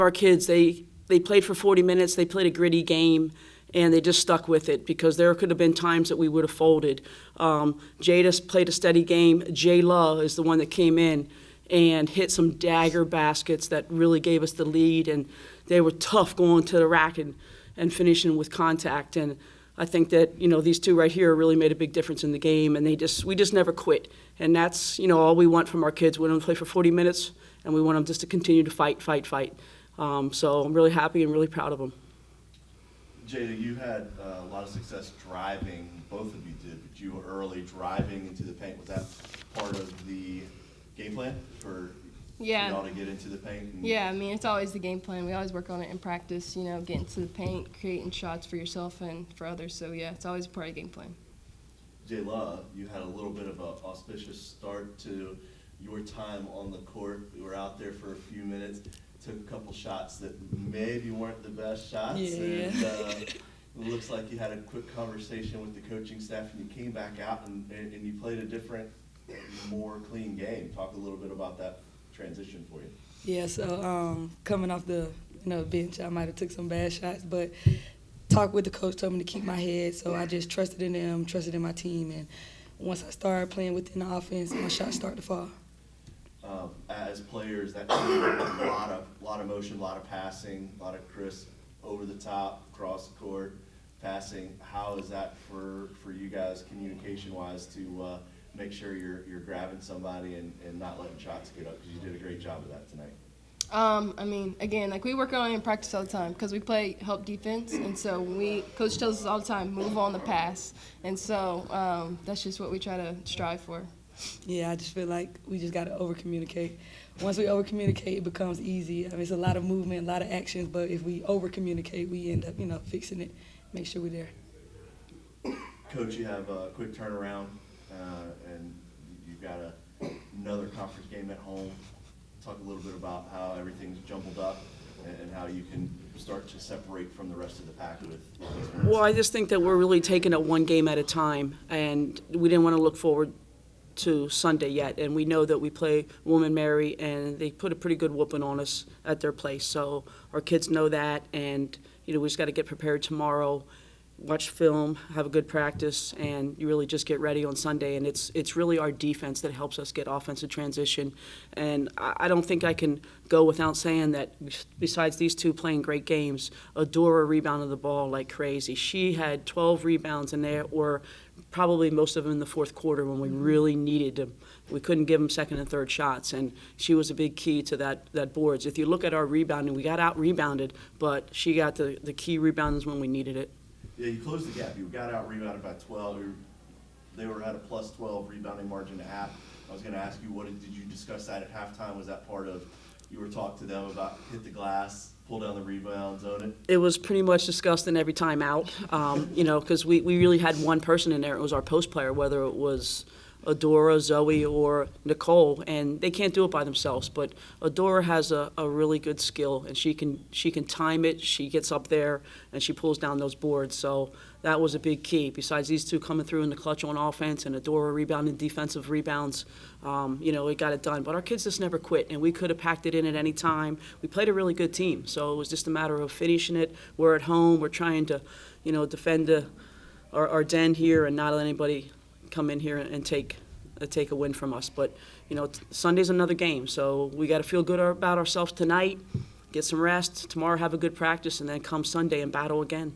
Our kids, they played for 40 minutes, they played a gritty game, and they just stuck with it because there could have been times that we would have folded. Jada played a steady game. Jayla is the one that came in and hit some dagger baskets that really gave us the lead, and they were tough going to the rack and finishing with contact. And I think that, these two right here really made a big difference in the game, and we just never quit. And that's, all we want from our kids. We want them to play for 40 minutes, and we want them just to continue to fight. So I'm really happy and really proud of them. Jada, you had a lot of success driving, both of you did, but you were early driving into the paint. Was that part of the game plan for y'all to get into the paint? Yeah, it's always the game plan. We always work on it in practice, getting to the paint, creating shots for yourself and for others. So, yeah, it's always part of the game plan. Jayla, you had a little bit of an auspicious start to your time on the court. You were out there for a few minutes. Took a couple shots that maybe weren't the best shots. Yeah. And it looks like you had a quick conversation with the coaching staff and you came back out and you played a different, more clean game. Talk a little bit about that transition for you. Yeah, so coming off the bench, I might have took some bad shots, but talk with the coach told me to keep my head, so I just trusted in them, trusted in my team, and once I started playing within the offense, my shots started to fall. As players, that a lot of motion, a lot of passing, a lot of crisp, over the top, cross the court, passing. How is that for you guys communication-wise to make sure you're grabbing somebody and not letting shots get up? Because you did a great job of that tonight. Again, we work on it in practice all the time because we play help defense, and so coach tells us all the time, move on the pass, and so that's just what we try to strive for. Yeah, I just feel like we just got to over-communicate. Once we over-communicate, it becomes easy. it's a lot of movement, a lot of actions, but if we over-communicate, we end up, fixing it, make sure we're there. Coach, you have a quick turnaround, and you've got another conference game at home. Talk a little bit about how everything's jumbled up and how you can start to separate from the rest of the pack with these. Well, I just think that we're really taking it one game at a time, and we didn't want to look forward to Sunday yet, and we know that we play Woman Mary, and they put a pretty good whooping on us at their place. So our kids know that, and we just got to get prepared tomorrow, watch film, have a good practice, and you really just get ready on Sunday. And it's really our defense that helps us get offensive transition. And I don't think I can go without saying that besides these two playing great games, Adora rebounded the ball like crazy. She had 12 rebounds in there, or probably most of them in the fourth quarter when we really needed them. We couldn't give them second and third shots, and she was a big key to that boards. If you look at our rebounding, we got out-rebounded, but she got the key rebounds when we needed it. Yeah, you closed the gap. You got out-rebounded by 12. They were at a plus 12 rebounding margin at half. I was going to ask you, did you discuss that at halftime? Was that part of, you were talking to them about hit the glass, pull down the rebound, zone it? It was pretty much discussed in every time out, because we really had one person in there. It was our post player, whether it was Adora, Zoe, or Nicole, and they can't do it by themselves. But Adora has a really good skill, and she can time it. She gets up there and she pulls down those boards. So that was a big key. Besides these two coming through in the clutch on offense and Adora rebounding defensive rebounds, it got it done. But our kids just never quit, and we could have packed it in at any time. We played a really good team, so it was just a matter of finishing it. We're at home. We're trying to, defend our den here and not let anybody come in here and take a win from us. But Sunday's another game, so we got to feel good about ourselves tonight, get some rest tomorrow, have a good practice, and then come Sunday and battle again.